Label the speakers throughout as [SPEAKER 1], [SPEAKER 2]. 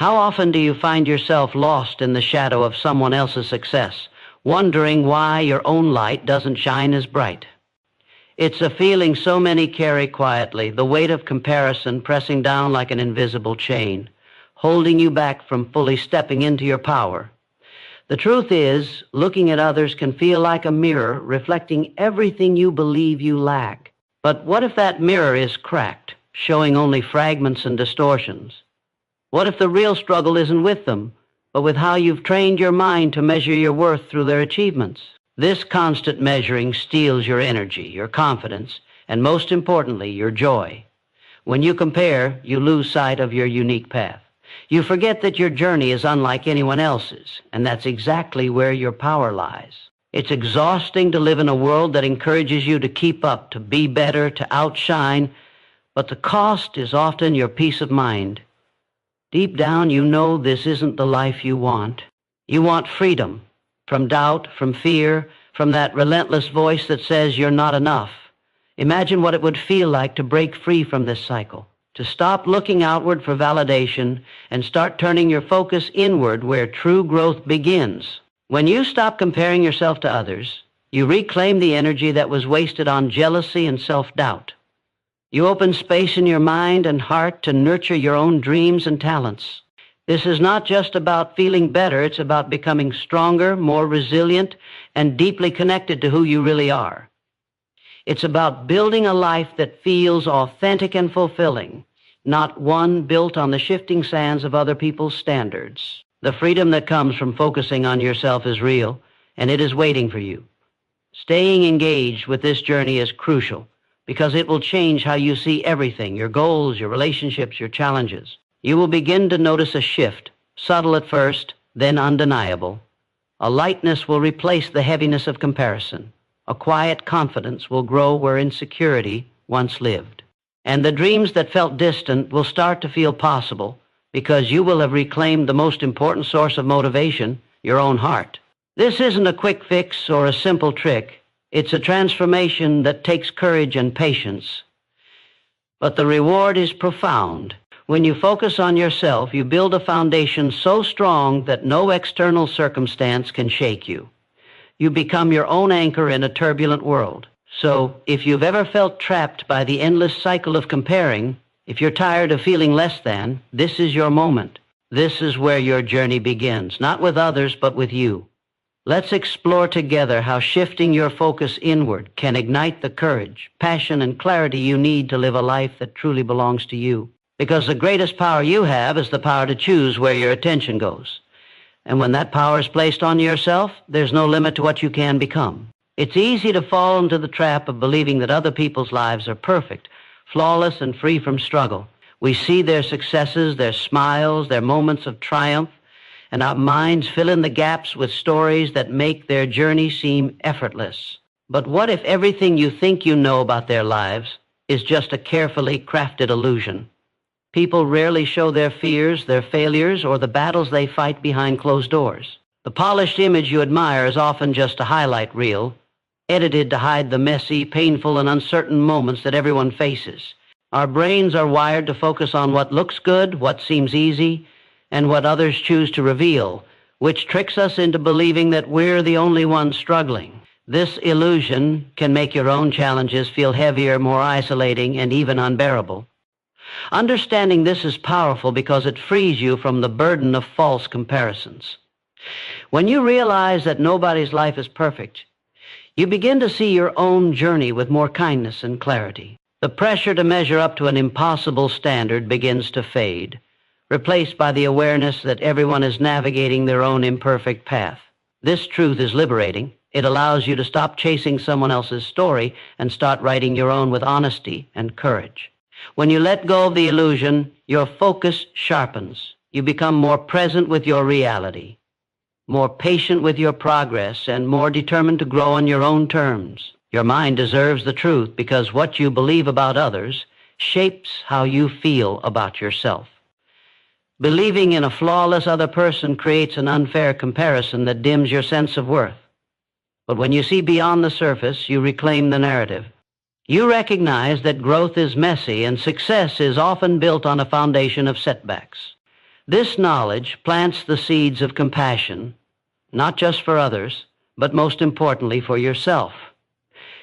[SPEAKER 1] How often do you find yourself lost in the shadow of someone else's success, wondering why your own light doesn't shine as bright? It's a feeling so many carry quietly, the weight of comparison pressing down like an invisible chain, holding you back from fully stepping into your power. The truth is, looking at others can feel like a mirror reflecting everything you believe you lack. But what if that mirror is cracked, showing only fragments and distortions? What if the real struggle isn't with them, but with how you've trained your mind to measure your worth through their achievements? This constant measuring steals your energy, your confidence, and most importantly, your joy. When you compare, you lose sight of your unique path. You forget that your journey is unlike anyone else's, and that's exactly where your power lies. It's exhausting to live in a world that encourages you to keep up, to be better, to outshine, but the cost is often your peace of mind. Deep down, you know this isn't the life you want. You want freedom from doubt, from fear, from that relentless voice that says you're not enough. Imagine what it would feel like to break free from this cycle, to stop looking outward for validation and start turning your focus inward where true growth begins. When you stop comparing yourself to others, you reclaim the energy that was wasted on jealousy and self-doubt. You open space in your mind and heart to nurture your own dreams and talents. This is not just about feeling better, it's about becoming stronger, more resilient, and deeply connected to who you really are. It's about building a life that feels authentic and fulfilling, not one built on the shifting sands of other people's standards. The freedom that comes from focusing on yourself is real, and it is waiting for you. Staying engaged with this journey is crucial, because it will change how you see everything, your goals, your relationships, your challenges. You will begin to notice a shift, subtle at first, then undeniable. A lightness will replace the heaviness of comparison. A quiet confidence will grow where insecurity once lived. And the dreams that felt distant will start to feel possible because you will have reclaimed the most important source of motivation, your own heart. This isn't a quick fix or a simple trick. It's a transformation that takes courage and patience. But the reward is profound. When you focus on yourself, you build a foundation so strong that no external circumstance can shake you. You become your own anchor in a turbulent world. So, if you've ever felt trapped by the endless cycle of comparing, if you're tired of feeling less than, this is your moment. This is where your journey begins, not with others, but with you. Let's explore together how shifting your focus inward can ignite the courage, passion, and clarity you need to live a life that truly belongs to you. Because the greatest power you have is the power to choose where your attention goes. And when that power is placed on yourself, there's no limit to what you can become. It's easy to fall into the trap of believing that other people's lives are perfect, flawless, and free from struggle. We see their successes, their smiles, their moments of triumph, and our minds fill in the gaps with stories that make their journey seem effortless. But what if everything you think you know about their lives is just a carefully crafted illusion? People rarely show their fears, their failures, or the battles they fight behind closed doors. The polished image you admire is often just a highlight reel, edited to hide the messy, painful, and uncertain moments that everyone faces. Our brains are wired to focus on what looks good, what seems easy, and what others choose to reveal, which tricks us into believing that we're the only ones struggling. This illusion can make your own challenges feel heavier, more isolating, and even unbearable. Understanding this is powerful because it frees you from the burden of false comparisons. When you realize that nobody's life is perfect, you begin to see your own journey with more kindness and clarity. The pressure to measure up to an impossible standard begins to fade, replaced by the awareness that everyone is navigating their own imperfect path. This truth is liberating. It allows you to stop chasing someone else's story and start writing your own with honesty and courage. When you let go of the illusion, your focus sharpens. You become more present with your reality, more patient with your progress, and more determined to grow on your own terms. Your mind deserves the truth because what you believe about others shapes how you feel about yourself. Believing in a flawless other person creates an unfair comparison that dims your sense of worth. But when you see beyond the surface, you reclaim the narrative. You recognize that growth is messy and success is often built on a foundation of setbacks. This knowledge plants the seeds of compassion, not just for others, but most importantly for yourself.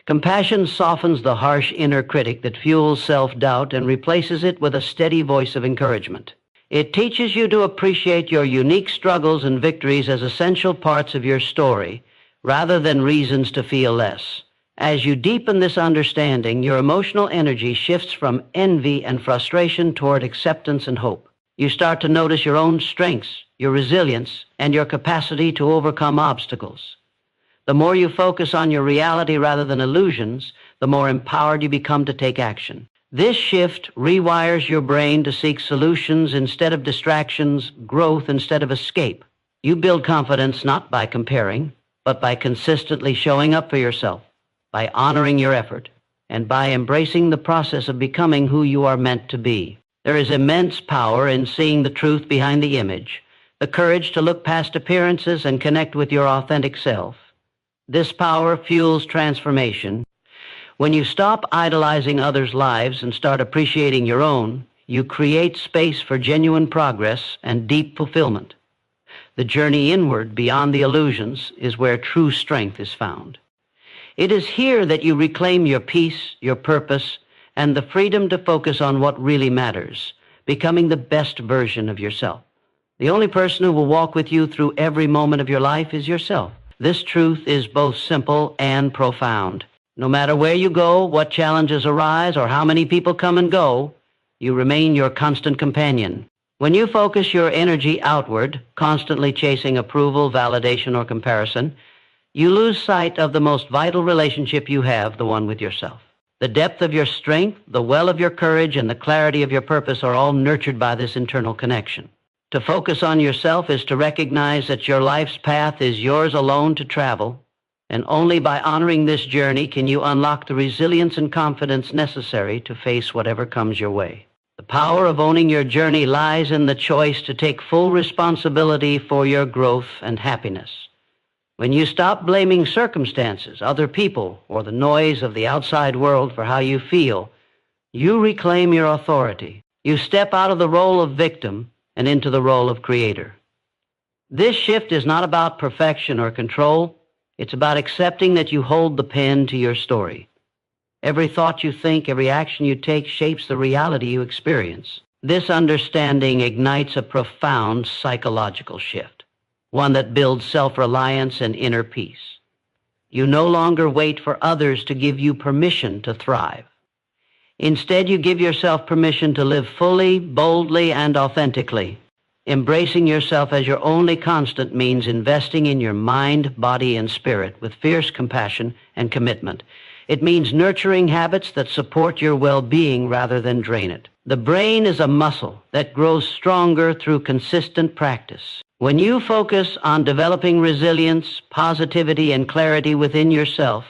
[SPEAKER 1] Compassion softens the harsh inner critic that fuels self-doubt and replaces it with a steady voice of encouragement. It teaches you to appreciate your unique struggles and victories as essential parts of your story, rather than reasons to feel less. As you deepen this understanding, your emotional energy shifts from envy and frustration toward acceptance and hope. You start to notice your own strengths, your resilience, and your capacity to overcome obstacles. The more you focus on your reality rather than illusions, the more empowered you become to take action. This shift rewires your brain to seek solutions instead of distractions, growth instead of escape. You build confidence not by comparing, but by consistently showing up for yourself, by honoring your effort, and by embracing the process of becoming who you are meant to be. There is immense power in seeing the truth behind the image, the courage to look past appearances and connect with your authentic self. This power fuels transformation. When you stop idolizing others' lives and start appreciating your own, you create space for genuine progress and deep fulfillment. The journey inward beyond the illusions is where true strength is found. It is here that you reclaim your peace, your purpose, and the freedom to focus on what really matters, becoming the best version of yourself. The only person who will walk with you through every moment of your life is yourself. This truth is both simple and profound. No matter where you go, what challenges arise, or how many people come and go, you remain your constant companion. When you focus your energy outward, constantly chasing approval, validation, or comparison, you lose sight of the most vital relationship you have, the one with yourself. The depth of your strength, the well of your courage, and the clarity of your purpose are all nurtured by this internal connection. To focus on yourself is to recognize that your life's path is yours alone to travel, and only by honoring this journey can you unlock the resilience and confidence necessary to face whatever comes your way. The power of owning your journey lies in the choice to take full responsibility for your growth and happiness. When you stop blaming circumstances, other people, or the noise of the outside world for how you feel, you reclaim your authority. You step out of the role of victim and into the role of creator. This shift is not about perfection or control. It's about accepting that you hold the pen to your story. Every thought you think, every action you take shapes the reality you experience. This understanding ignites a profound psychological shift, one that builds self-reliance and inner peace. You no longer wait for others to give you permission to thrive. Instead, you give yourself permission to live fully, boldly, and authentically. Embracing yourself as your only constant means investing in your mind, body, and spirit with fierce compassion and commitment. It means nurturing habits that support your well-being rather than drain it. The brain is a muscle that grows stronger through consistent practice. When you focus on developing resilience, positivity, and clarity within yourself,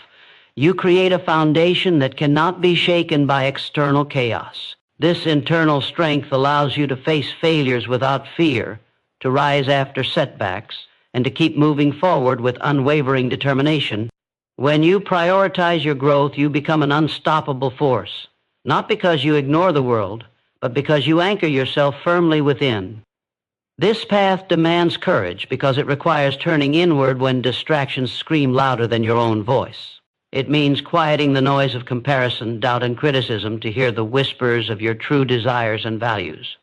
[SPEAKER 1] you create a foundation that cannot be shaken by external chaos. This internal strength allows you to face failures without fear, to rise after setbacks, and to keep moving forward with unwavering determination. When you prioritize your growth, you become an unstoppable force, not because you ignore the world, but because you anchor yourself firmly within. This path demands courage because it requires turning inward when distractions scream louder than your own voice. It means quieting the noise of comparison, doubt, and criticism to hear the whispers of your true desires and values.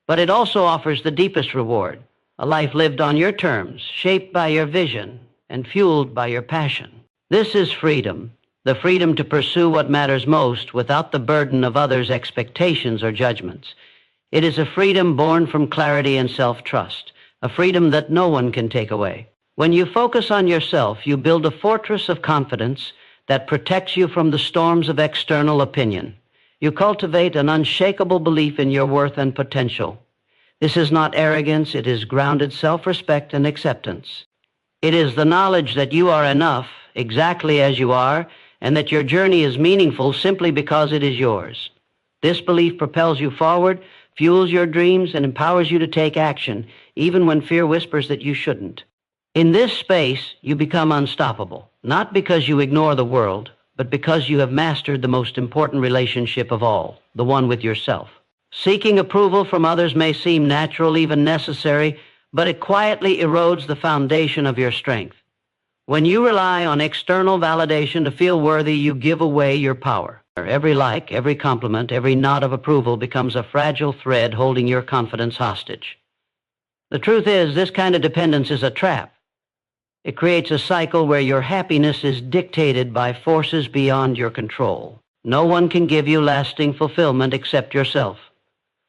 [SPEAKER 1] But it also offers the deepest reward, a life lived on your terms, shaped by your vision, and fueled by your passion. This is freedom, the freedom to pursue what matters most without the burden of others' expectations or judgments. It is a freedom born from clarity and self-trust, a freedom that no one can take away. When you focus on yourself, you build a fortress of confidence that protects you from the storms of external opinion. You cultivate an unshakable belief in your worth and potential. This is not arrogance, it is grounded self-respect and acceptance. It is the knowledge that you are enough, exactly as you are, and that your journey is meaningful simply because it is yours. This belief propels you forward, fuels your dreams, and empowers you to take action, even when fear whispers that you shouldn't. In this space, you become unstoppable, not because you ignore the world, but because you have mastered the most important relationship of all, the one with yourself. Seeking approval from others may seem natural, even necessary, but it quietly erodes the foundation of your strength. When you rely on external validation to feel worthy, you give away your power. Every like, every compliment, every nod of approval becomes a fragile thread holding your confidence hostage. The truth is, this kind of dependence is a trap. It creates a cycle where your happiness is dictated by forces beyond your control. No one can give you lasting fulfillment except yourself.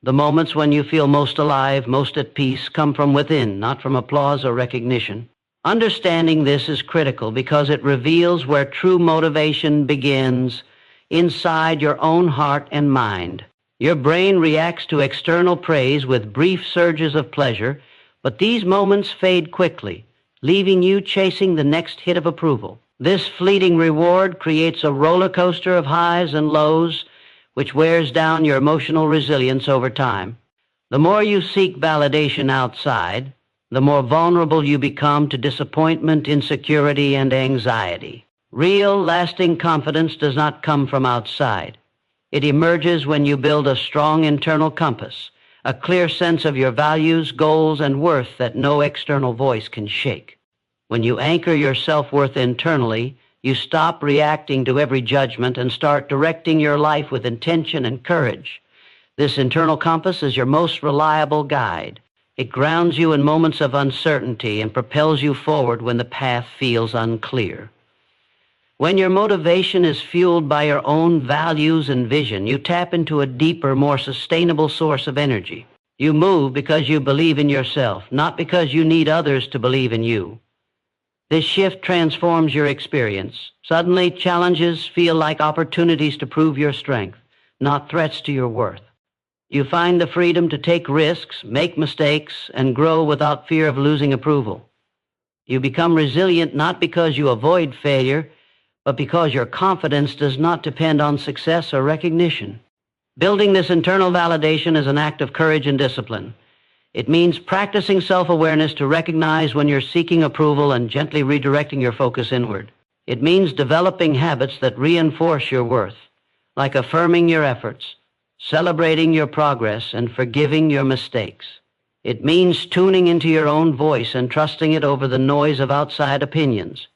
[SPEAKER 1] The moments when you feel most alive, most at peace, come from within, not from applause or recognition. Understanding this is critical because it reveals where true motivation begins, inside your own heart and mind. Your brain reacts to external praise with brief surges of pleasure, but these moments fade quickly, leaving you chasing the next hit of approval. This fleeting reward creates a roller coaster of highs and lows, which wears down your emotional resilience over time. The more you seek validation outside, the more vulnerable you become to disappointment, insecurity, and anxiety. Real, lasting confidence does not come from outside. It emerges when you build a strong internal compass, a clear sense of your values, goals, and worth that no external voice can shake. When you anchor your self-worth internally, you stop reacting to every judgment and start directing your life with intention and courage. This internal compass is your most reliable guide. It grounds you in moments of uncertainty and propels you forward when the path feels unclear. When your motivation is fueled by your own values and vision, you tap into a deeper, more sustainable source of energy. You move because you believe in yourself, not because you need others to believe in you. This shift transforms your experience. Suddenly, challenges feel like opportunities to prove your strength, not threats to your worth. You find the freedom to take risks, make mistakes, and grow without fear of losing approval. You become resilient not because you avoid failure, but because your confidence does not depend on success or recognition. Building this internal validation is an act of courage and discipline. It means practicing self-awareness to recognize when you're seeking approval and gently redirecting your focus inward. It means developing habits that reinforce your worth, like affirming your efforts, celebrating your progress, and forgiving your mistakes. It means tuning into your own voice and trusting it over the noise of outside opinions.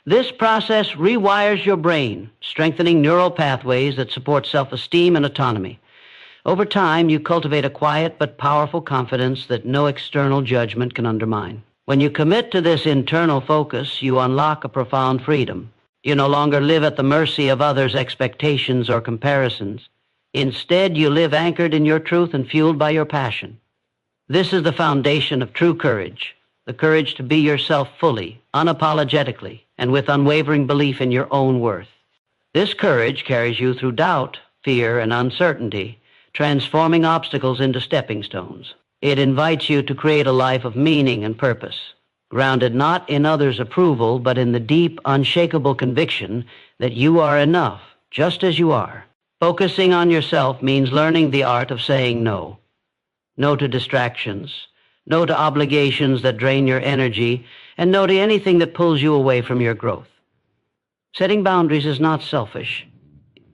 [SPEAKER 1] This process rewires your brain, strengthening neural pathways that support self-esteem and autonomy. Over time, you cultivate a quiet but powerful confidence that no external judgment can undermine. When you commit to this internal focus, you unlock a profound freedom. You no longer live at the mercy of others' expectations or comparisons. Instead, you live anchored in your truth and fueled by your passion. This is the foundation of true courage, the courage to be yourself fully, unapologetically, and with unwavering belief in your own worth. This courage carries you through doubt, fear, and uncertainty, transforming obstacles into stepping stones. It invites you to create a life of meaning and purpose, grounded not in others' approval, but in the deep, unshakable conviction that you are enough, just as you are. Focusing on yourself means learning the art of saying no. No to distractions, no to obligations that drain your energy, and no to anything that pulls you away from your growth. Setting boundaries is not selfish.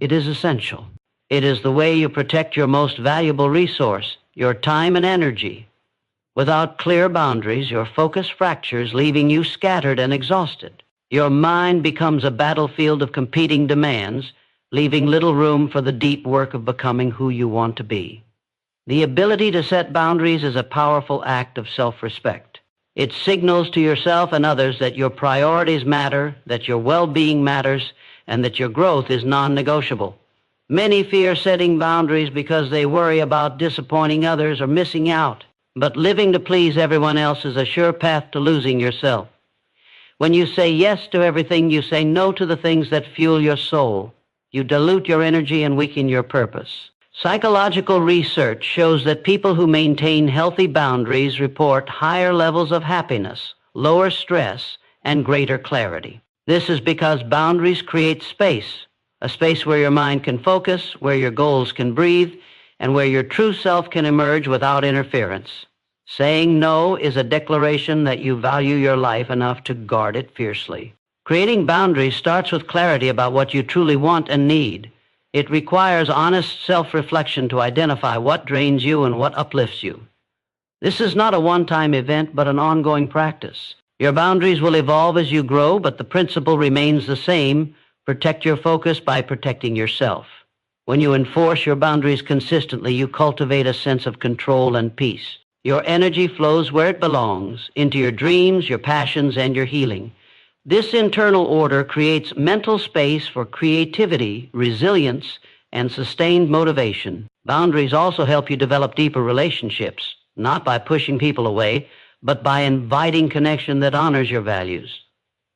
[SPEAKER 1] It is essential. It is the way you protect your most valuable resource, your time and energy. Without clear boundaries, your focus fractures, leaving you scattered and exhausted. Your mind becomes a battlefield of competing demands, leaving little room for the deep work of becoming who you want to be. The ability to set boundaries is a powerful act of self-respect. It signals to yourself and others that your priorities matter, that your well-being matters, and that your growth is non-negotiable. Many fear setting boundaries because they worry about disappointing others or missing out. But living to please everyone else is a sure path to losing yourself. When you say yes to everything, you say no to the things that fuel your soul. You dilute your energy and weaken your purpose. Psychological research shows that people who maintain healthy boundaries report higher levels of happiness, lower stress, and greater clarity. This is because boundaries create space, a space where your mind can focus, where your goals can breathe, and where your true self can emerge without interference. Saying no is a declaration that you value your life enough to guard it fiercely. Creating boundaries starts with clarity about what you truly want and need. It requires honest self-reflection to identify what drains you and what uplifts you. This is not a one-time event, but an ongoing practice. Your boundaries will evolve as you grow, but the principle remains the same. Protect your focus by protecting yourself. When you enforce your boundaries consistently, you cultivate a sense of control and peace. Your energy flows where it belongs, into your dreams, your passions, and your healing. This internal order creates mental space for creativity, resilience, and sustained motivation. Boundaries also help you develop deeper relationships, not by pushing people away, but by inviting connection that honors your values.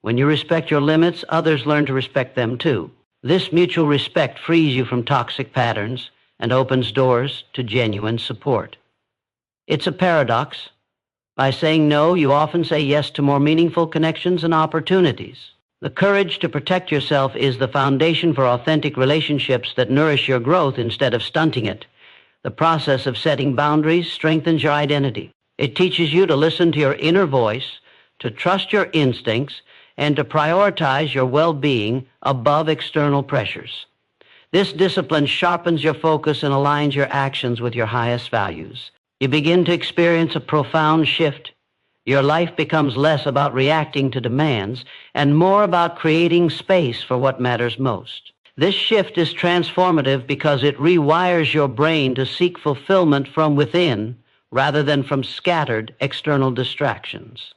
[SPEAKER 1] When you respect your limits, others learn to respect them too. This mutual respect frees you from toxic patterns and opens doors to genuine support. It's a paradox. By saying no, you often say yes to more meaningful connections and opportunities. The courage to protect yourself is the foundation for authentic relationships that nourish your growth instead of stunting it. The process of setting boundaries strengthens your identity. It teaches you to listen to your inner voice, to trust your instincts, and to prioritize your well-being above external pressures. This discipline sharpens your focus and aligns your actions with your highest values. You begin to experience a profound shift. Your life becomes less about reacting to demands and more about creating space for what matters most. This shift is transformative because it rewires your brain to seek fulfillment from within rather than from scattered external distractions.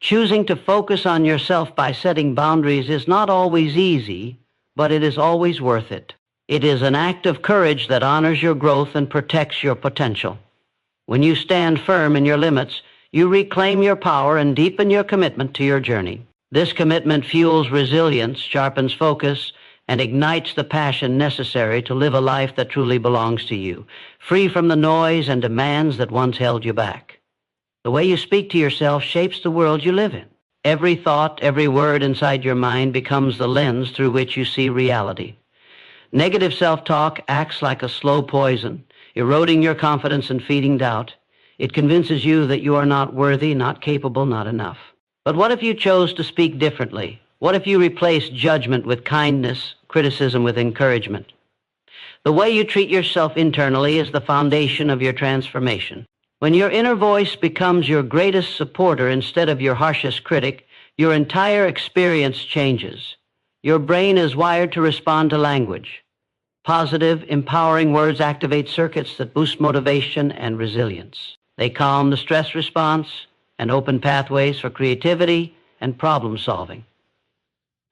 [SPEAKER 1] Choosing to focus on yourself by setting boundaries is not always easy, but it is always worth it. It is an act of courage that honors your growth and protects your potential. When you stand firm in your limits, you reclaim your power and deepen your commitment to your journey. This commitment fuels resilience, sharpens focus, and ignites the passion necessary to live a life that truly belongs to you, free from the noise and demands that once held you back. The way you speak to yourself shapes the world you live in. Every thought, every word inside your mind becomes the lens through which you see reality. Negative self-talk acts like a slow poison, eroding your confidence and feeding doubt. It convinces you that you are not worthy, not capable, not enough. But what if you chose to speak differently? What if you replaced judgment with kindness, criticism with encouragement? The way you treat yourself internally is the foundation of your transformation. When your inner voice becomes your greatest supporter instead of your harshest critic, your entire experience changes. Your brain is wired to respond to language. Positive, empowering words activate circuits that boost motivation and resilience. They calm the stress response and open pathways for creativity and problem solving.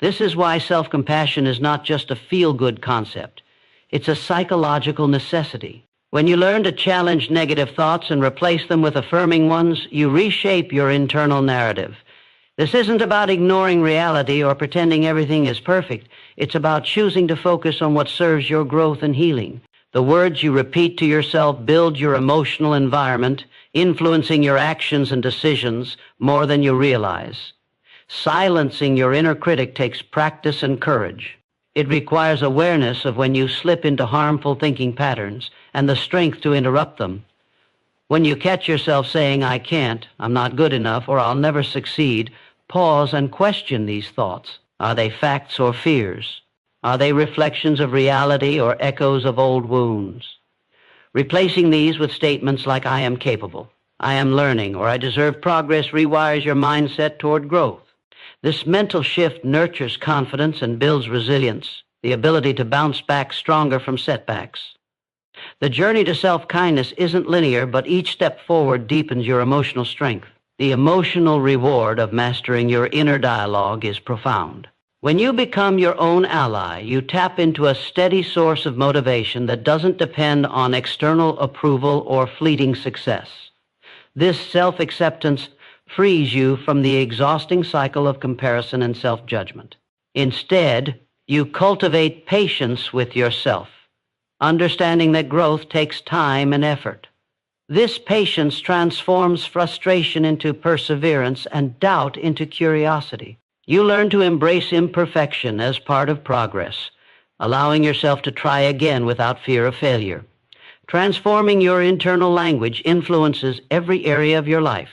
[SPEAKER 1] This is why self-compassion is not just a feel-good concept. It's a psychological necessity. When you learn to challenge negative thoughts and replace them with affirming ones, you reshape your internal narrative. This isn't about ignoring reality or pretending everything is perfect. It's about choosing to focus on what serves your growth and healing. The words you repeat to yourself build your emotional environment, influencing your actions and decisions more than you realize. Silencing your inner critic takes practice and courage. It requires awareness of when you slip into harmful thinking patterns and the strength to interrupt them. When you catch yourself saying, "I can't, I'm not good enough, or I'll never succeed," pause and question these thoughts. Are they facts or fears? Are they reflections of reality or echoes of old wounds? Replacing these with statements like, "I am capable," "I am learning," or "I deserve progress" rewires your mindset toward growth. This mental shift nurtures confidence and builds resilience, the ability to bounce back stronger from setbacks. The journey to self-kindness isn't linear, but each step forward deepens your emotional strength. The emotional reward of mastering your inner dialogue is profound. When you become your own ally, you tap into a steady source of motivation that doesn't depend on external approval or fleeting success. This self-acceptance frees you from the exhausting cycle of comparison and self-judgment. Instead, you cultivate patience with yourself, understanding that growth takes time and effort. This patience transforms frustration into perseverance and doubt into curiosity. You learn to embrace imperfection as part of progress, allowing yourself to try again without fear of failure. Transforming your internal language influences every area of your life.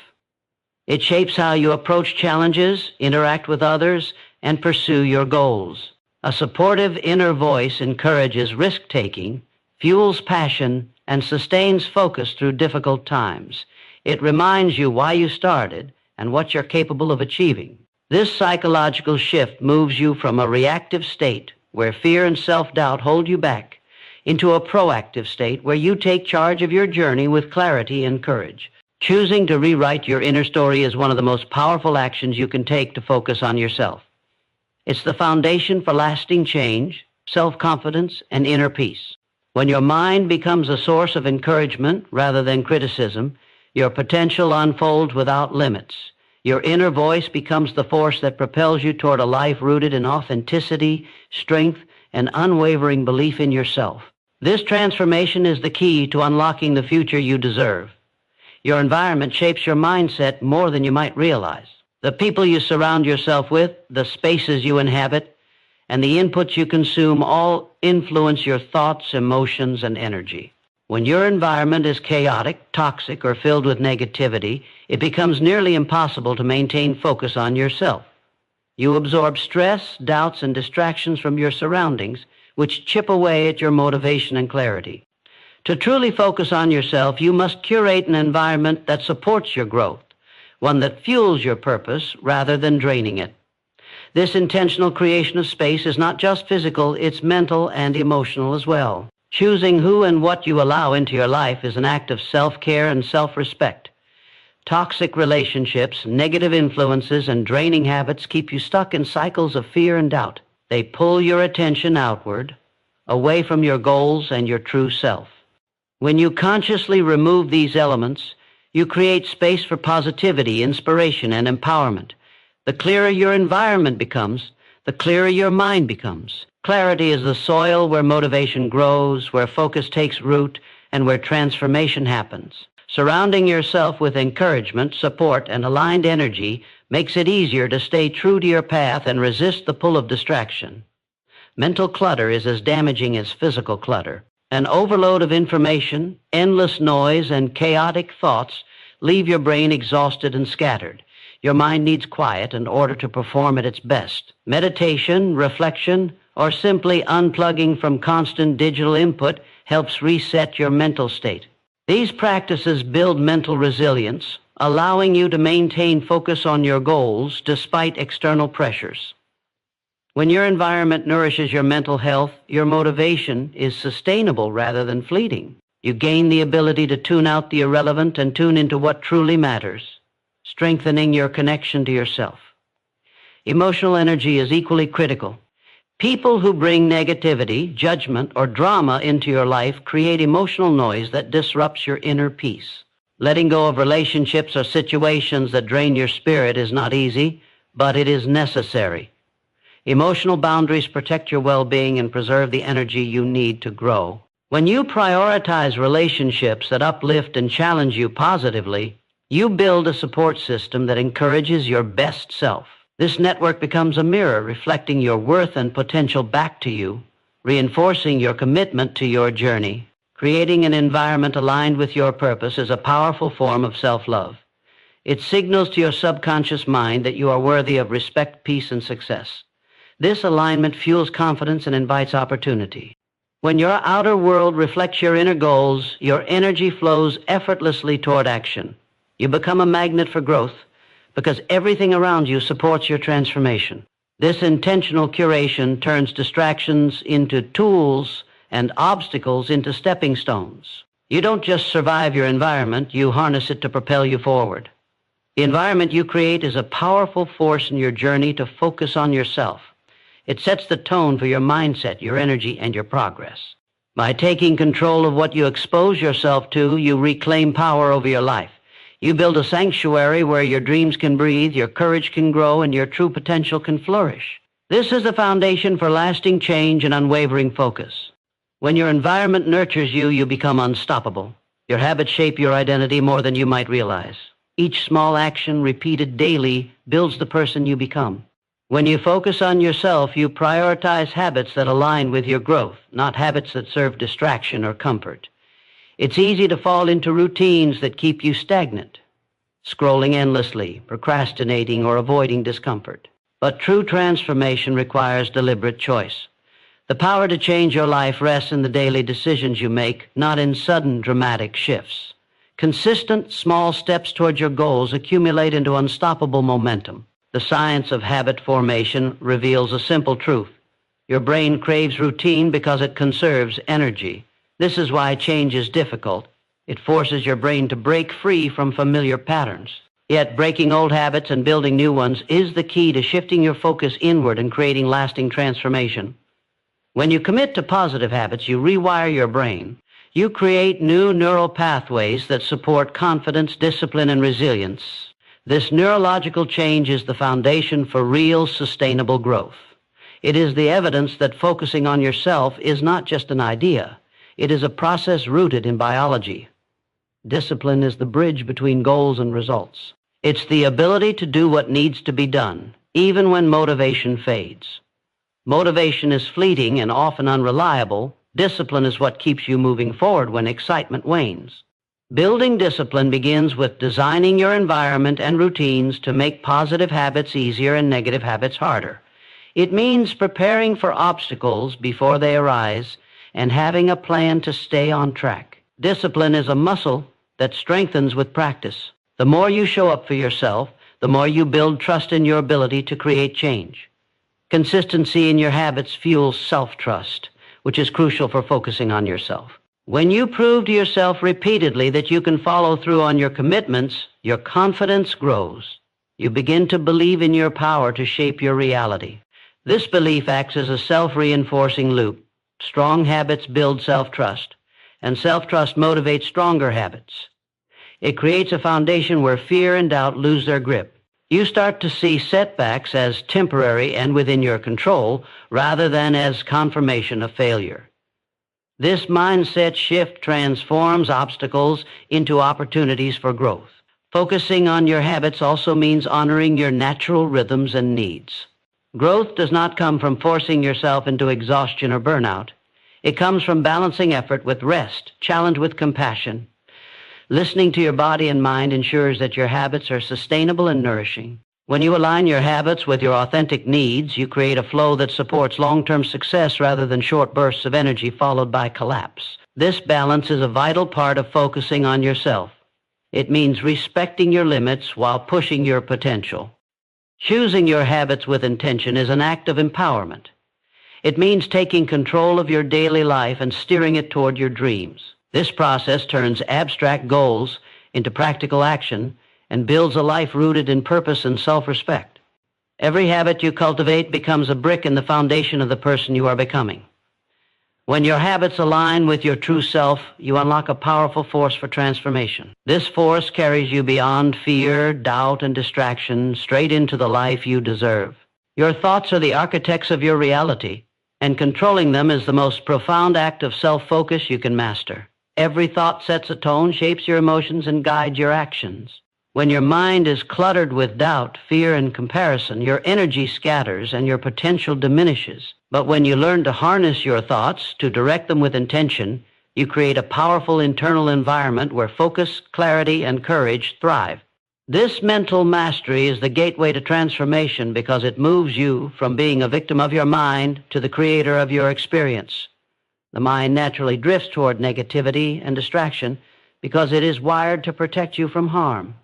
[SPEAKER 1] It shapes how you approach challenges, interact with others, and pursue your goals. A supportive inner voice encourages risk-taking, fuels passion, and sustains focus through difficult times. It reminds you why you started and what you're capable of achieving. This psychological shift moves you from a reactive state where fear and self-doubt hold you back into a proactive state where you take charge of your journey with clarity and courage. Choosing to rewrite your inner story is one of the most powerful actions you can take to focus on yourself. It's the foundation for lasting change, self-confidence, and inner peace. When your mind becomes a source of encouragement rather than criticism, your potential unfolds without limits. Your inner voice becomes the force that propels you toward a life rooted in authenticity, strength, and unwavering belief in yourself. This transformation is the key to unlocking the future you deserve. Your environment shapes your mindset more than you might realize. The people you surround yourself with, the spaces you inhabit, and the inputs you consume all influence your thoughts, emotions, and energy. When your environment is chaotic, toxic, or filled with negativity, it becomes nearly impossible to maintain focus on yourself. You absorb stress, doubts, and distractions from your surroundings, which chip away at your motivation and clarity. To truly focus on yourself, you must curate an environment that supports your growth, one that fuels your purpose rather than draining it. This intentional creation of space is not just physical, it's mental and emotional as well. Choosing who and what you allow into your life is an act of self-care and self-respect. Toxic relationships, negative influences, and draining habits keep you stuck in cycles of fear and doubt. They pull your attention outward, away from your goals and your true self. When you consciously remove these elements, you create space for positivity, inspiration, and empowerment. The clearer your environment becomes, the clearer your mind becomes. Clarity is the soil where motivation grows, where focus takes root, and where transformation happens. Surrounding yourself with encouragement, support, and aligned energy makes it easier to stay true to your path and resist the pull of distraction. Mental clutter is as damaging as physical clutter. An overload of information, endless noise, and chaotic thoughts leave your brain exhausted and scattered. Your mind needs quiet in order to perform at its best. Meditation, reflection, or simply unplugging from constant digital input helps reset your mental state. These practices build mental resilience, allowing you to maintain focus on your goals despite external pressures. When your environment nourishes your mental health, your motivation is sustainable rather than fleeting. You gain the ability to tune out the irrelevant and tune into what truly matters, strengthening your connection to yourself. Emotional energy is equally critical. People who bring negativity, judgment, or drama into your life create emotional noise that disrupts your inner peace. Letting go of relationships or situations that drain your spirit is not easy, but it is necessary. Emotional boundaries protect your well-being and preserve the energy you need to grow. When you prioritize relationships that uplift and challenge you positively, you build a support system that encourages your best self. This network becomes a mirror reflecting your worth and potential back to you, reinforcing your commitment to your journey. Creating an environment aligned with your purpose is a powerful form of self-love. It signals to your subconscious mind that you are worthy of respect, peace, and success. This alignment fuels confidence and invites opportunity. When your outer world reflects your inner goals, your energy flows effortlessly toward action. You become a magnet for growth because everything around you supports your transformation. This intentional curation turns distractions into tools and obstacles into stepping stones. You don't just survive your environment, you harness it to propel you forward. The environment you create is a powerful force in your journey to focus on yourself. It sets the tone for your mindset, your energy, and your progress. By taking control of what you expose yourself to, you reclaim power over your life. You build a sanctuary where your dreams can breathe, your courage can grow, and your true potential can flourish. This is the foundation for lasting change and unwavering focus. When your environment nurtures you, you become unstoppable. Your habits shape your identity more than you might realize. Each small action repeated daily builds the person you become. When you focus on yourself, you prioritize habits that align with your growth, not habits that serve distraction or comfort. It's easy to fall into routines that keep you stagnant, scrolling endlessly, procrastinating, or avoiding discomfort. But true transformation requires deliberate choice. The power to change your life rests in the daily decisions you make, not in sudden dramatic shifts. Consistent, small steps toward your goals accumulate into unstoppable momentum. The science of habit formation reveals a simple truth. Your brain craves routine because it conserves energy. This is why change is difficult. It forces your brain to break free from familiar patterns. Yet breaking old habits and building new ones is the key to shifting your focus inward and creating lasting transformation. When you commit to positive habits, you rewire your brain. You create new neural pathways that support confidence, discipline, and resilience. This neurological change is the foundation for real, sustainable growth. It is the evidence that focusing on yourself is not just an idea. It is a process rooted in biology. Discipline is the bridge between goals and results. It's the ability to do what needs to be done, even when motivation fades. Motivation is fleeting and often unreliable. Discipline is what keeps you moving forward when excitement wanes. Building discipline begins with designing your environment and routines to make positive habits easier and negative habits harder. It means preparing for obstacles before they arise and having a plan to stay on track. Discipline is a muscle that strengthens with practice. The more you show up for yourself, the more you build trust in your ability to create change. Consistency in your habits fuels self-trust, which is crucial for focusing on yourself. When you prove to yourself repeatedly that you can follow through on your commitments, your confidence grows. You begin to believe in your power to shape your reality. This belief acts as a self-reinforcing loop. Strong habits build self-trust, and self-trust motivates stronger habits. It creates a foundation where fear and doubt lose their grip. You start to see setbacks as temporary and within your control, rather than as confirmation of failure. This mindset shift transforms obstacles into opportunities for growth. Focusing on your habits also means honoring your natural rhythms and needs. Growth does not come from forcing yourself into exhaustion or burnout. It comes from balancing effort with rest, challenge with compassion. Listening to your body and mind ensures that your habits are sustainable and nourishing. When you align your habits with your authentic needs, you create a flow that supports long-term success rather than short bursts of energy followed by collapse. This balance is a vital part of focusing on yourself. It means respecting your limits while pushing your potential. Choosing your habits with intention is an act of empowerment. It means taking control of your daily life and steering it toward your dreams. This process turns abstract goals into practical action and builds a life rooted in purpose and self-respect. Every habit you cultivate becomes a brick in the foundation of the person you are becoming. When your habits align with your true self, you unlock a powerful force for transformation. This force carries you beyond fear, doubt, and distraction, straight into the life you deserve. Your thoughts are the architects of your reality, and controlling them is the most profound act of self-focus you can master. Every thought sets a tone, shapes your emotions, and guides your actions. When your mind is cluttered with doubt, fear, and comparison, your energy scatters and your potential diminishes. But when you learn to harness your thoughts, to direct them with intention, you create a powerful internal environment where focus, clarity, and courage thrive. This mental mastery is the gateway to transformation because it moves you from being a victim of your mind to the creator of your experience. The mind naturally drifts toward negativity and distraction because it is wired to protect you from harm.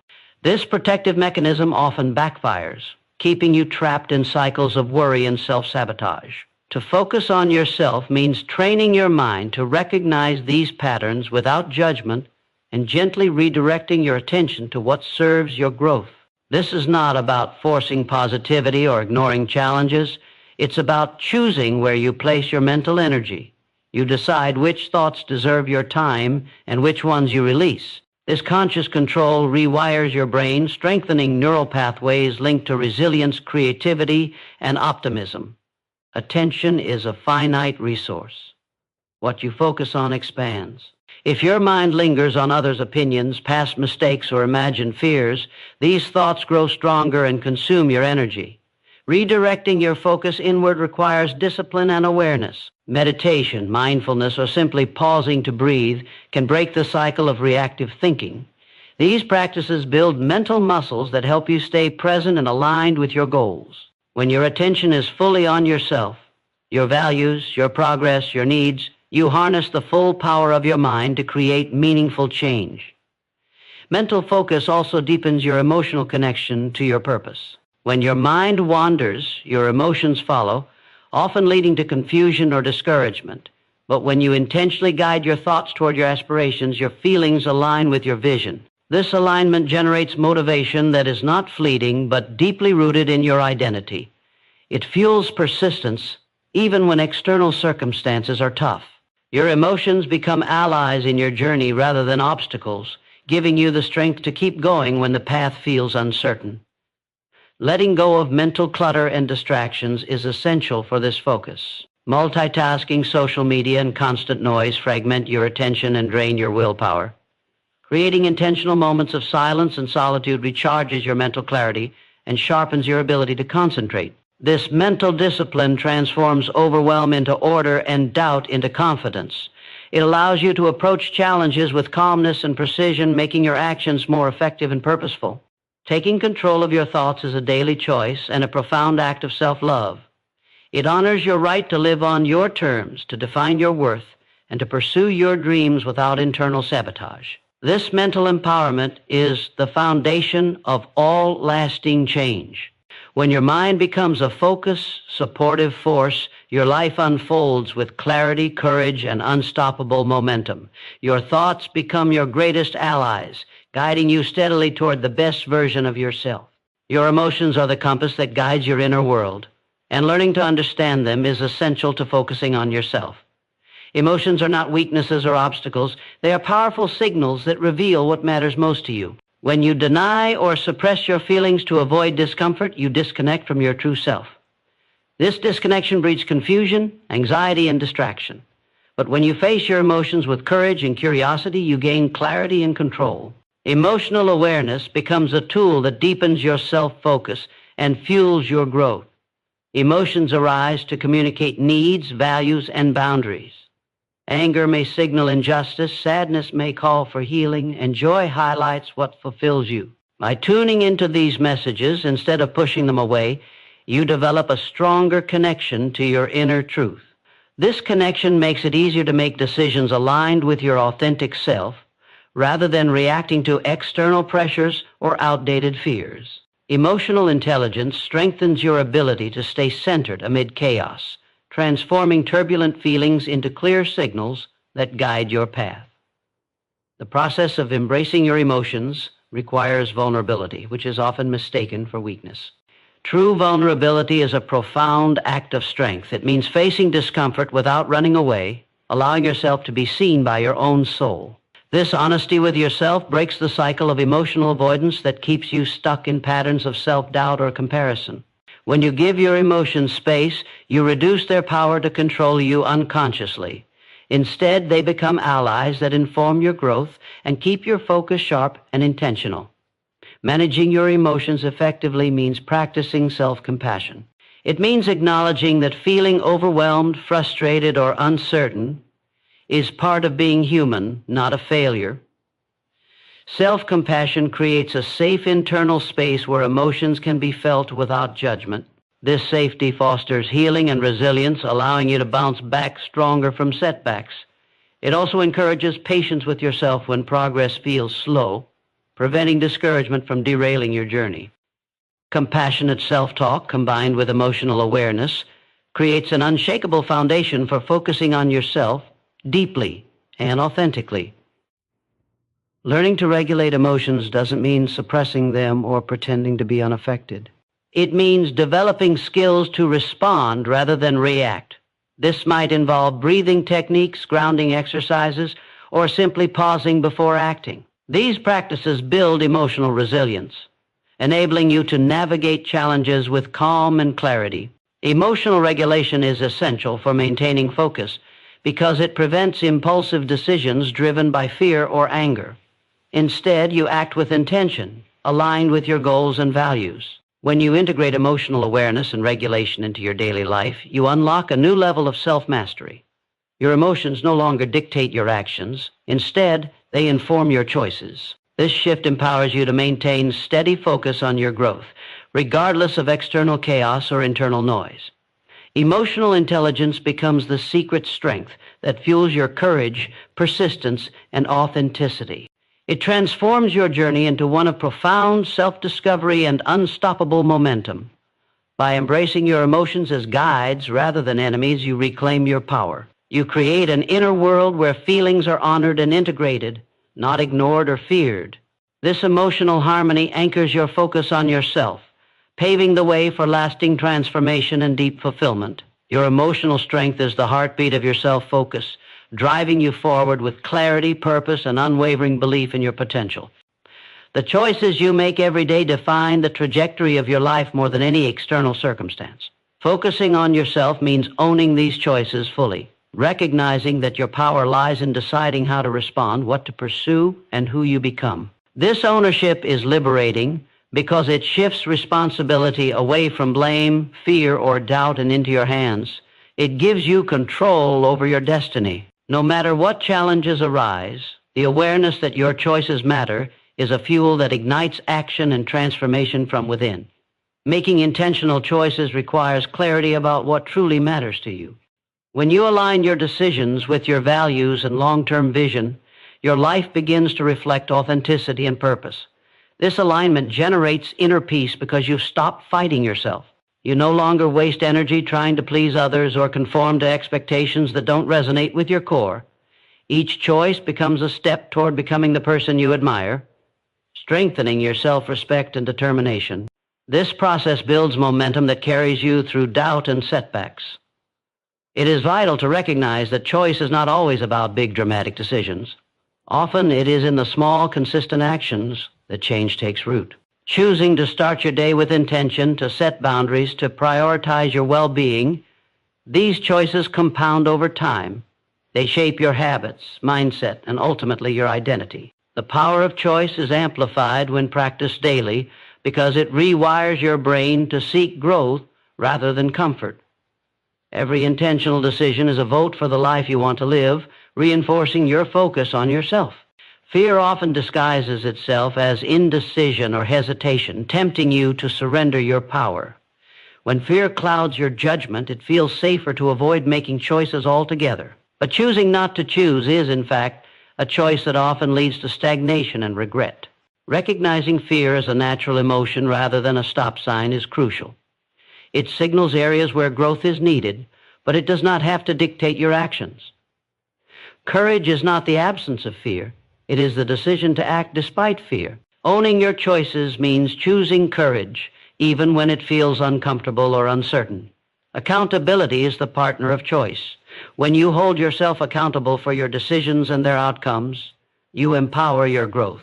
[SPEAKER 1] This protective mechanism often backfires, keeping you trapped in cycles of worry and self-sabotage. To focus on yourself means training your mind to recognize these patterns without judgment and gently redirecting your attention to what serves your growth. This is not about forcing positivity or ignoring challenges. It's about choosing where you place your mental energy. You decide which thoughts deserve your time and which ones you release. This conscious control rewires your brain, strengthening neural pathways linked to resilience, creativity, and optimism. Attention is a finite resource. What you focus on expands. If your mind lingers on others' opinions, past mistakes, or imagined fears, these thoughts grow stronger and consume your energy. Redirecting your focus inward requires discipline and awareness. Meditation, mindfulness, or simply pausing to breathe can break the cycle of reactive thinking. These practices build mental muscles that help you stay present and aligned with your goals. When your attention is fully on yourself, your values, your progress, your needs, you harness the full power of your mind to create meaningful change. Mental focus also deepens your emotional connection to your purpose. When your mind wanders, your emotions follow, often leading to confusion or discouragement. But when you intentionally guide your thoughts toward your aspirations, your feelings align with your vision. This alignment generates motivation that is not fleeting, but deeply rooted in your identity. It fuels persistence, even when external circumstances are tough. Your emotions become allies in your journey rather than obstacles, giving you the strength to keep going when the path feels uncertain. Letting go of mental clutter and distractions is essential for this focus. Multitasking, social media, and constant noise fragment your attention and drain your willpower. Creating intentional moments of silence and solitude recharges your mental clarity and sharpens your ability to concentrate. This mental discipline transforms overwhelm into order and doubt into confidence. It allows you to approach challenges with calmness and precision, making your actions more effective and purposeful. Taking control of your thoughts is a daily choice and a profound act of self-love. It honors your right to live on your terms, to define your worth, and to pursue your dreams without internal sabotage. This mental empowerment is the foundation of all lasting change. When your mind becomes a focused, supportive force, your life unfolds with clarity, courage, and unstoppable momentum. Your thoughts become your greatest allies, guiding you steadily toward the best version of yourself. Your emotions are the compass that guides your inner world, and learning to understand them is essential to focusing on yourself. Emotions are not weaknesses or obstacles. They are powerful signals that reveal what matters most to you. When you deny or suppress your feelings to avoid discomfort, you disconnect from your true self. This disconnection breeds confusion, anxiety, and distraction. But when you face your emotions with courage and curiosity, you gain clarity and control. Emotional awareness becomes a tool that deepens your self-focus and fuels your growth. Emotions arise to communicate needs, values, and boundaries. Anger may signal injustice, sadness may call for healing, and joy highlights what fulfills you. By tuning into these messages instead of pushing them away, you develop a stronger connection to your inner truth. This connection makes it easier to make decisions aligned with your authentic self, rather than reacting to external pressures or outdated fears. Emotional intelligence strengthens your ability to stay centered amid chaos, transforming turbulent feelings into clear signals that guide your path. The process of embracing your emotions requires vulnerability, which is often mistaken for weakness. True vulnerability is a profound act of strength. It means facing discomfort without running away, allowing yourself to be seen by your own soul. This honesty with yourself breaks the cycle of emotional avoidance that keeps you stuck in patterns of self-doubt or comparison. When you give your emotions space, you reduce their power to control you unconsciously. Instead, they become allies that inform your growth and keep your focus sharp and intentional. Managing your emotions effectively means practicing self-compassion. It means acknowledging that feeling overwhelmed, frustrated, or uncertain is part of being human, not a failure. Self-compassion creates a safe internal space where emotions can be felt without judgment. This safety fosters healing and resilience, allowing you to bounce back stronger from setbacks. It also encourages patience with yourself when progress feels slow, preventing discouragement from derailing your journey. Compassionate self-talk combined with emotional awareness creates an unshakable foundation for focusing on yourself deeply and authentically. Learning to regulate emotions doesn't mean suppressing them or pretending to be unaffected. It means developing skills to respond rather than react. This might involve breathing techniques, grounding exercises, or simply pausing before acting. These practices build emotional resilience, enabling you to navigate challenges with calm and clarity. Emotional regulation is essential for maintaining focus because it prevents impulsive decisions driven by fear or anger. Instead, you act with intention, aligned with your goals and values. When you integrate emotional awareness and regulation into your daily life, you unlock a new level of self-mastery. Your emotions no longer dictate your actions. Instead, they inform your choices. This shift empowers you to maintain steady focus on your growth, regardless of external chaos or internal noise. Emotional intelligence becomes the secret strength that fuels your courage, persistence, and authenticity. It transforms your journey into one of profound self-discovery and unstoppable momentum. By embracing your emotions as guides rather than enemies, you reclaim your power. You create an inner world where feelings are honored and integrated, not ignored or feared. This emotional harmony anchors your focus on yourself, paving the way for lasting transformation and deep fulfillment. Your emotional strength is the heartbeat of your self-focus, driving you forward with clarity, purpose, and unwavering belief in your potential. The choices you make every day define the trajectory of your life more than any external circumstance. Focusing on yourself means owning these choices fully, recognizing that your power lies in deciding how to respond, what to pursue, and who you become. This ownership is liberating because it shifts responsibility away from blame, fear, or doubt and into your hands. It gives you control over your destiny. No matter what challenges arise, the awareness that your choices matter is a fuel that ignites action and transformation from within. Making intentional choices requires clarity about what truly matters to you. When you align your decisions with your values and long-term vision, your life begins to reflect authenticity and purpose. This alignment generates inner peace because you've stopped fighting yourself. You no longer waste energy trying to please others or conform to expectations that don't resonate with your core. Each choice becomes a step toward becoming the person you admire, strengthening your self-respect and determination. This process builds momentum that carries you through doubt and setbacks. It is vital to recognize that choice is not always about big dramatic decisions. Often it is in the small, consistent actions that change takes root. Choosing to start your day with intention, to set boundaries, to prioritize your well-being, these choices compound over time. They shape your habits, mindset, and ultimately your identity. The power of choice is amplified when practiced daily because it rewires your brain to seek growth rather than comfort. Every intentional decision is a vote for the life you want to live, reinforcing your focus on yourself. Fear often disguises itself as indecision or hesitation, tempting you to surrender your power. When fear clouds your judgment, it feels safer to avoid making choices altogether. But choosing not to choose is, in fact, a choice that often leads to stagnation and regret. Recognizing fear as a natural emotion rather than a stop sign is crucial. It signals areas where growth is needed, but it does not have to dictate your actions. Courage is not the absence of fear. It is the decision to act despite fear. Owning your choices means choosing courage, even when it feels uncomfortable or uncertain. Accountability is the partner of choice. When you hold yourself accountable for your decisions and their outcomes, you empower your growth.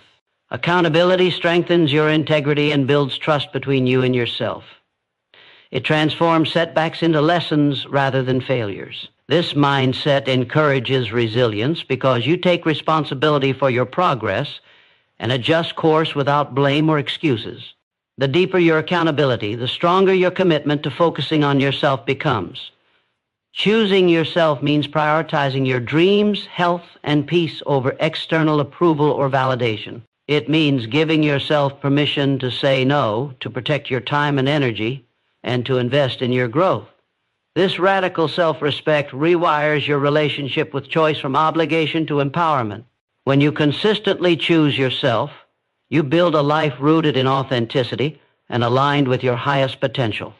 [SPEAKER 1] Accountability strengthens your integrity and builds trust between you and yourself. It transforms setbacks into lessons rather than failures. This mindset encourages resilience because you take responsibility for your progress and adjust course without blame or excuses. The deeper your accountability, the stronger your commitment to focusing on yourself becomes. Choosing yourself means prioritizing your dreams, health, and peace over external approval or validation. It means giving yourself permission to say no, to protect your time and energy, and to invest in your growth. This radical self-respect rewires your relationship with choice from obligation to empowerment. When you consistently choose yourself, you build a life rooted in authenticity and aligned with your highest potential.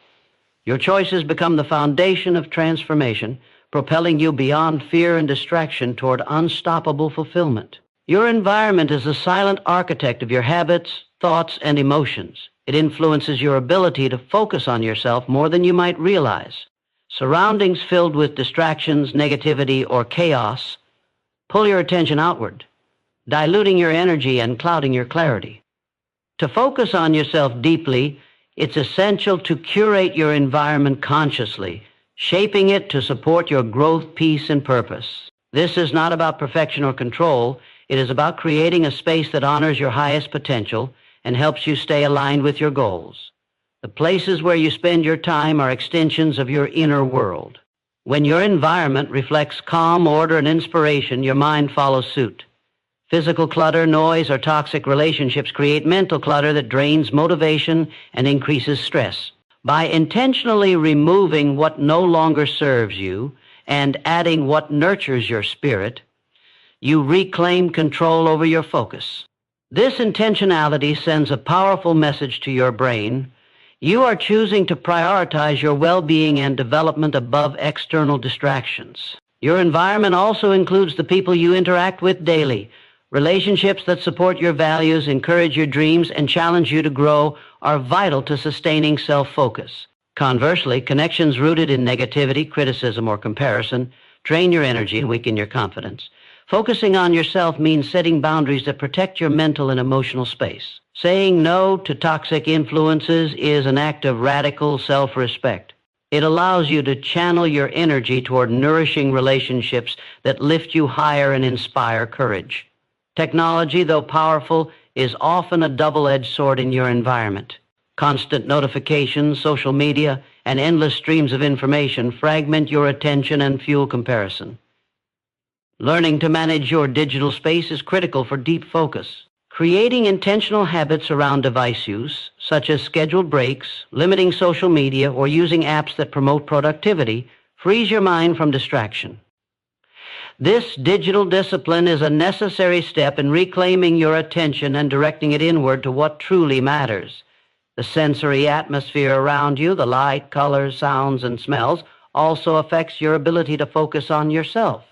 [SPEAKER 1] Your choices become the foundation of transformation, propelling you beyond fear and distraction toward unstoppable fulfillment. Your environment is the silent architect of your habits, thoughts, and emotions. It influences your ability to focus on yourself more than you might realize. Surroundings filled with distractions, negativity, or chaos pull your attention outward, diluting your energy and clouding your clarity. To focus on yourself deeply, it's essential to curate your environment consciously, shaping it to support your growth, peace, and purpose. This is not about perfection or control. It is about creating a space that honors your highest potential and helps you stay aligned with your goals. The places where you spend your time are extensions of your inner world. When your environment reflects calm, order, and inspiration, your mind follows suit. Physical clutter, noise, or toxic relationships create mental clutter that drains motivation and increases stress. By intentionally removing what no longer serves you and adding what nurtures your spirit, you reclaim control over your focus. This intentionality sends a powerful message to your brain. You are choosing to prioritize your well-being and development above external distractions. Your environment also includes the people you interact with daily. Relationships that support your values, encourage your dreams, and challenge you to grow are vital to sustaining self-focus. Conversely, connections rooted in negativity, criticism, or comparison drain your energy and weaken your confidence. Focusing on yourself means setting boundaries that protect your mental and emotional space. Saying no to toxic influences is an act of radical self-respect. It allows you to channel your energy toward nourishing relationships that lift you higher and inspire courage. Technology, though powerful, is often a double-edged sword in your environment. Constant notifications, social media, and endless streams of information fragment your attention and fuel comparison. Learning to manage your digital space is critical for deep focus. Creating intentional habits around device use, such as scheduled breaks, limiting social media, or using apps that promote productivity, frees your mind from distraction. This digital discipline is a necessary step in reclaiming your attention and directing it inward to what truly matters. The sensory atmosphere around you, the light, colors, sounds, and smells, also affects your ability to focus on yourself.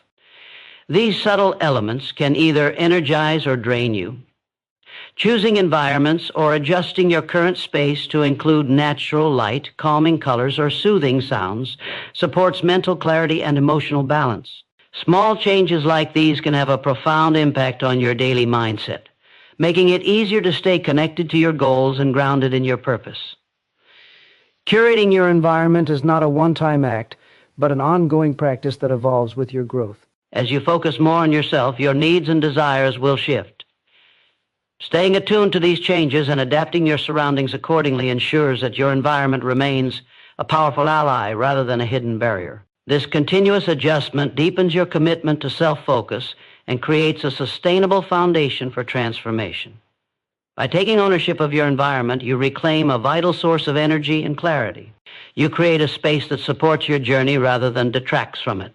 [SPEAKER 1] These subtle elements can either energize or drain you. Choosing environments or adjusting your current space to include natural light, calming colors, or soothing sounds supports mental clarity and emotional balance. Small changes like these can have a profound impact on your daily mindset, making it easier to stay connected to your goals and grounded in your purpose.
[SPEAKER 2] Curating your environment is not a one-time act, but an ongoing practice that evolves with your growth.
[SPEAKER 1] As you focus more on yourself, your needs and desires will shift. Staying attuned to these changes and adapting your surroundings accordingly ensures that your environment remains a powerful ally rather than a hidden barrier. This continuous adjustment deepens your commitment to self-focus and creates a sustainable foundation for transformation. By taking ownership of your environment, you reclaim a vital source of energy and clarity. You create a space that supports your journey rather than detracts from it.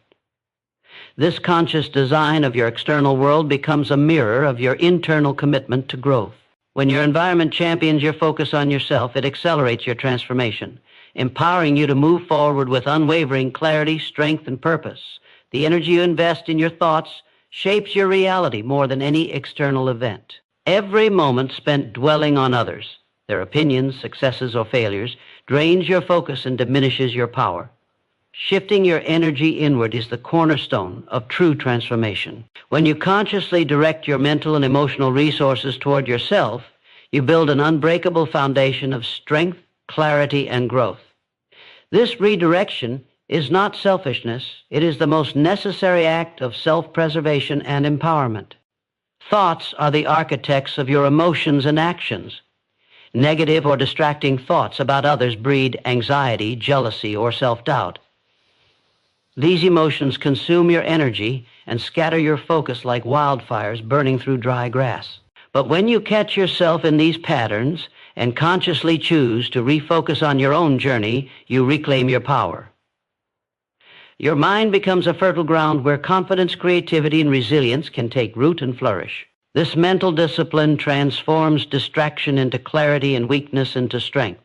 [SPEAKER 1] This conscious design of your external world becomes a mirror of your internal commitment to growth. When your environment champions your focus on yourself, it accelerates your transformation, empowering you to move forward with unwavering clarity, strength, and purpose. The energy you invest in your thoughts shapes your reality more than any external event. Every moment spent dwelling on others, their opinions, successes, or failures, drains your focus and diminishes your power. Shifting your energy inward is the cornerstone of true transformation. When you consciously direct your mental and emotional resources toward yourself, you build an unbreakable foundation of strength, clarity, and growth. This redirection is not selfishness. It is the most necessary act of self-preservation and empowerment. Thoughts are the architects of your emotions and actions. Negative or distracting thoughts about others breed anxiety, jealousy, or self-doubt. These emotions consume your energy and scatter your focus like wildfires burning through dry grass. But when you catch yourself in these patterns and consciously choose to refocus on your own journey, you reclaim your power. Your mind becomes a fertile ground where confidence, creativity, and resilience can take root and flourish. This mental discipline transforms distraction into clarity and weakness into strength.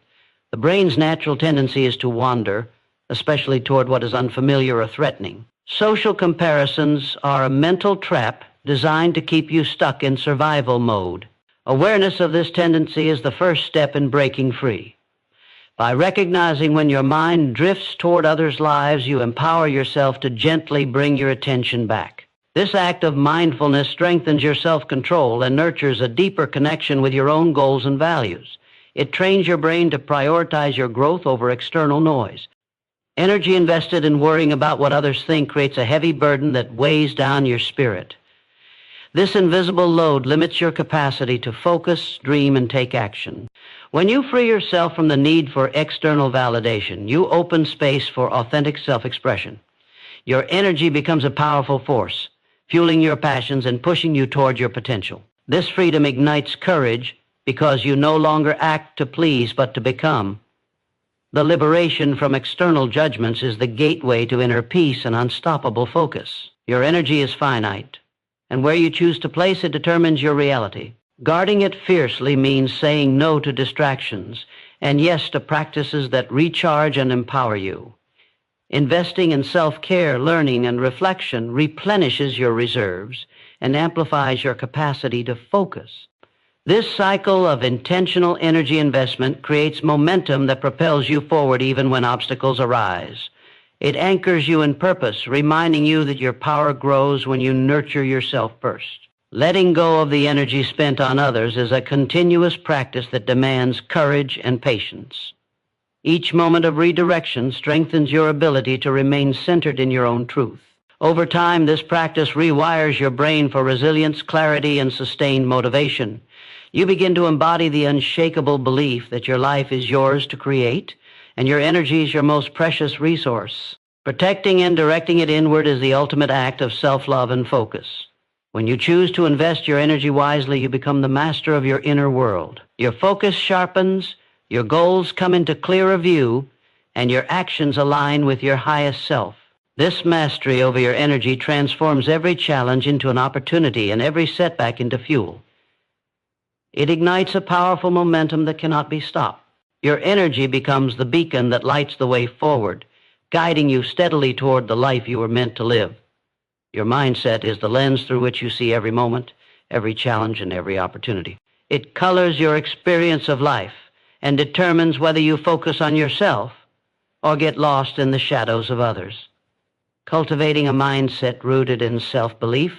[SPEAKER 1] The brain's natural tendency is to wander, especially toward what is unfamiliar or threatening. Social comparisons are a mental trap designed to keep you stuck in survival mode. Awareness of this tendency is the first step in breaking free. By recognizing when your mind drifts toward others' lives, you empower yourself to gently bring your attention back. This act of mindfulness strengthens your self-control and nurtures a deeper connection with your own goals and values. It trains your brain to prioritize your growth over external noise. Energy invested in worrying about what others think creates a heavy burden that weighs down your spirit. This invisible load limits your capacity to focus, dream, and take action. When you free yourself from the need for external validation, you open space for authentic self-expression. Your energy becomes a powerful force, fueling your passions and pushing you toward your potential. This freedom ignites courage because you no longer act to please but to become. The liberation from external judgments is the gateway to inner peace and unstoppable focus. Your energy is finite, and where you choose to place it determines your reality. Guarding it fiercely means saying no to distractions and yes to practices that recharge and empower you. Investing in self-care, learning, and reflection replenishes your reserves and amplifies your capacity to focus. This cycle of intentional energy investment creates momentum that propels you forward even when obstacles arise. It anchors you in purpose, reminding you that your power grows when you nurture yourself first. Letting go of the energy spent on others is a continuous practice that demands courage and patience. Each moment of redirection strengthens your ability to remain centered in your own truth. Over time, this practice rewires your brain for resilience, clarity, and sustained motivation. You begin to embody the unshakable belief that your life is yours to create, and your energy is your most precious resource. Protecting and directing it inward is the ultimate act of self-love and focus. When you choose to invest your energy wisely, you become the master of your inner world. Your focus sharpens, your goals come into clearer view, and your actions align with your highest self. This mastery over your energy transforms every challenge into an opportunity and every setback into fuel. It ignites a powerful momentum that cannot be stopped. Your energy becomes the beacon that lights the way forward, guiding you steadily toward the life you were meant to live. Your mindset is the lens through which you see every moment, every challenge, and every opportunity. It colors your experience of life and determines whether you focus on yourself or get lost in the shadows of others. Cultivating a mindset rooted in self-belief,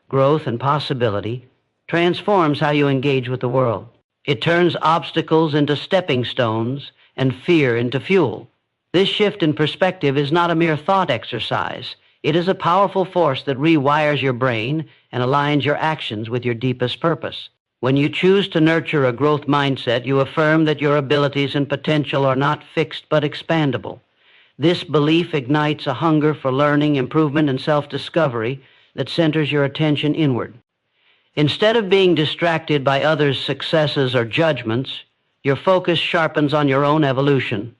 [SPEAKER 1] growth, and possibility transforms how you engage with the world. It turns obstacles into stepping stones and fear into fuel. This shift in perspective is not a mere thought exercise. It is a powerful force that rewires your brain and aligns your actions with your deepest purpose. When you choose to nurture a growth mindset, you affirm that your abilities and potential are not fixed but expandable. This belief ignites a hunger for learning, improvement, and self-discovery that centers your attention inward. Instead of being distracted by others' successes or judgments, your focus sharpens on your own evolution.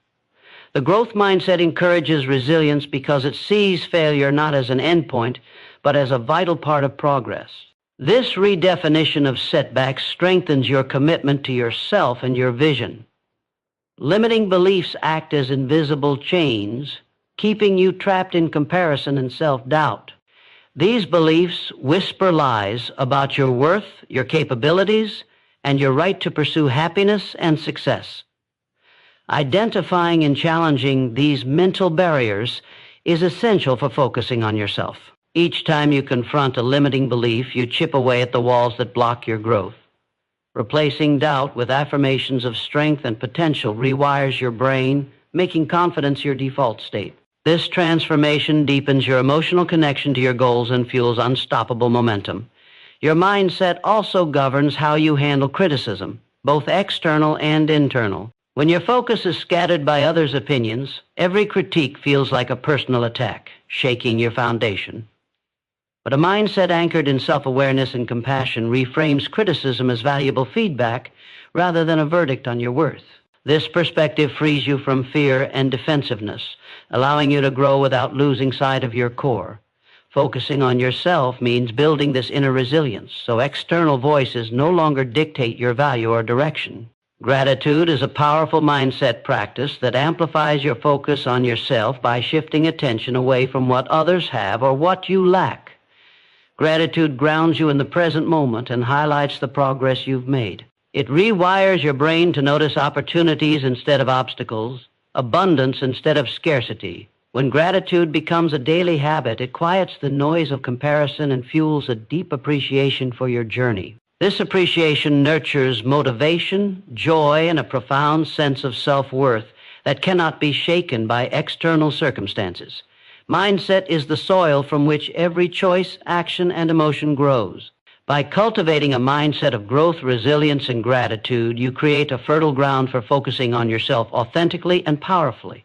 [SPEAKER 1] The growth mindset encourages resilience because it sees failure not as an endpoint, but as a vital part of progress. This redefinition of setbacks strengthens your commitment to yourself and your vision. Limiting beliefs act as invisible chains, keeping you trapped in comparison and self-doubt. These beliefs whisper lies about your worth, your capabilities, and your right to pursue happiness and success. Identifying and challenging these mental barriers is essential for focusing on yourself. Each time you confront a limiting belief, you chip away at the walls that block your growth. Replacing doubt with affirmations of strength and potential rewires your brain, making confidence your default state. This transformation deepens your emotional connection to your goals and fuels unstoppable momentum. Your mindset also governs how you handle criticism, both external and internal. When your focus is scattered by others' opinions, every critique feels like a personal attack, shaking your foundation. But a mindset anchored in self-awareness and compassion reframes criticism as valuable feedback rather than a verdict on your worth. This perspective frees you from fear and defensiveness, allowing you to grow without losing sight of your core. Focusing on yourself means building this inner resilience, so external voices no longer dictate your value or direction. Gratitude is a powerful mindset practice that amplifies your focus on yourself by shifting attention away from what others have or what you lack. Gratitude grounds you in the present moment and highlights the progress you've made. It rewires your brain to notice opportunities instead of obstacles, abundance instead of scarcity. When gratitude becomes a daily habit, it quiets the noise of comparison and fuels a deep appreciation for your journey. This appreciation nurtures motivation, joy, and a profound sense of self-worth that cannot be shaken by external circumstances. Mindset is the soil from which every choice, action, and emotion grows. By cultivating a mindset of growth, resilience, and gratitude, you create a fertile ground for focusing on yourself authentically and powerfully.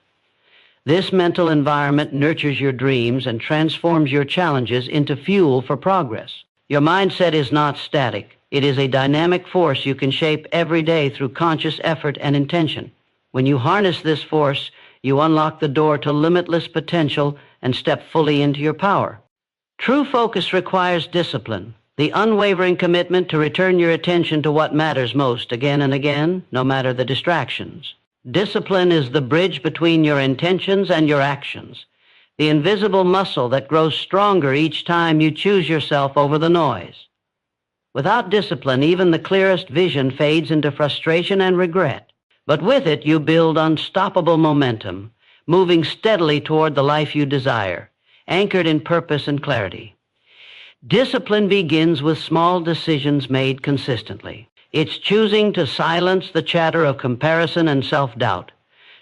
[SPEAKER 1] This mental environment nurtures your dreams and transforms your challenges into fuel for progress. Your mindset is not static. It is a dynamic force you can shape every day through conscious effort and intention. When you harness this force, you unlock the door to limitless potential and step fully into your power. True focus requires discipline, the unwavering commitment to return your attention to what matters most again and again, no matter the distractions. Discipline is the bridge between your intentions and your actions, the invisible muscle that grows stronger each time you choose yourself over the noise. Without discipline, even the clearest vision fades into frustration and regret. But with it, you build unstoppable momentum, moving steadily toward the life you desire, anchored in purpose and clarity. Discipline begins with small decisions made consistently. It's choosing to silence the chatter of comparison and self-doubt,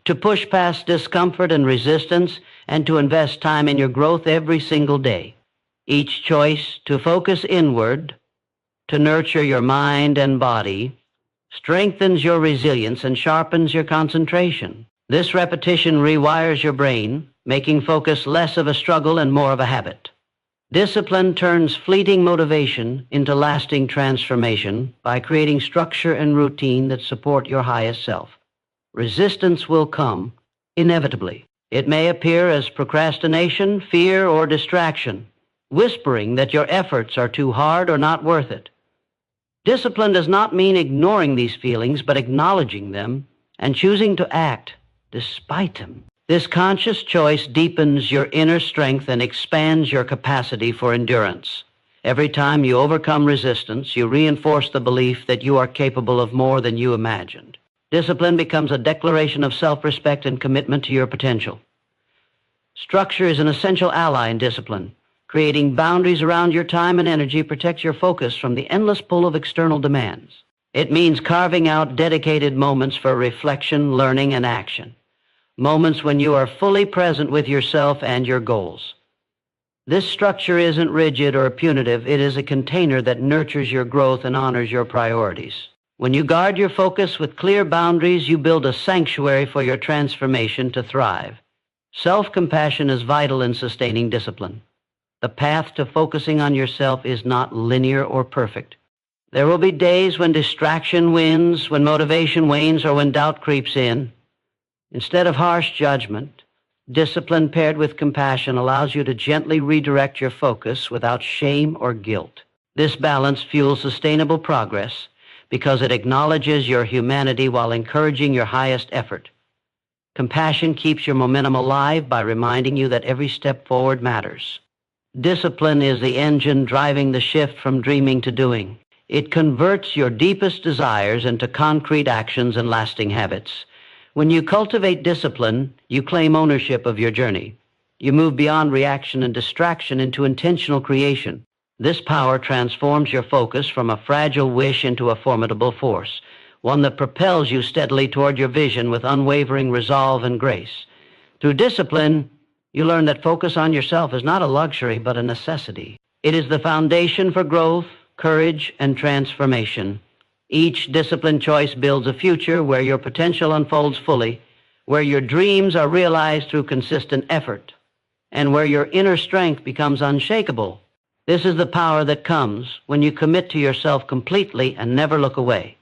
[SPEAKER 1] to push past discomfort and resistance, and to invest time in your growth every single day. Each choice to focus inward, to nurture your mind and body, strengthens your resilience and sharpens your concentration. This repetition rewires your brain, making focus less of a struggle and more of a habit. Discipline turns fleeting motivation into lasting transformation by creating structure and routine that support your highest self. Resistance will come, inevitably. It may appear as procrastination, fear, or distraction, whispering that your efforts are too hard or not worth it. Discipline does not mean ignoring these feelings, but acknowledging them and choosing to act despite them. This conscious choice deepens your inner strength and expands your capacity for endurance. Every time you overcome resistance, you reinforce the belief that you are capable of more than you imagined. Discipline becomes a declaration of self-respect and commitment to your potential. Structure is an essential ally in discipline. Creating boundaries around your time and energy protects your focus from the endless pull of external demands. It means carving out dedicated moments for reflection, learning, and action. Moments when you are fully present with yourself and your goals. This structure isn't rigid or punitive. It is a container that nurtures your growth and honors your priorities. When you guard your focus with clear boundaries, you build a sanctuary for your transformation to thrive. Self-compassion is vital in sustaining discipline. The path to focusing on yourself is not linear or perfect. There will be days when distraction wins, when motivation wanes, or when doubt creeps in. Instead of harsh judgment, discipline paired with compassion allows you to gently redirect your focus without shame or guilt. This balance fuels sustainable progress because it acknowledges your humanity while encouraging your highest effort. Compassion keeps your momentum alive by reminding you that every step forward matters. Discipline is the engine driving the shift from dreaming to doing. It converts your deepest desires into concrete actions and lasting habits. When you cultivate discipline, you claim ownership of your journey. You move beyond reaction and distraction into intentional creation. This power transforms your focus from a fragile wish into a formidable force, one that propels you steadily toward your vision with unwavering resolve and grace. Through discipline, you learn that focus on yourself is not a luxury, but a necessity. It is the foundation for growth, courage, and transformation. Each disciplined choice builds a future where your potential unfolds fully, where your dreams are realized through consistent effort, and where your inner strength becomes unshakable. This is the power that comes when you commit to yourself completely and never look away.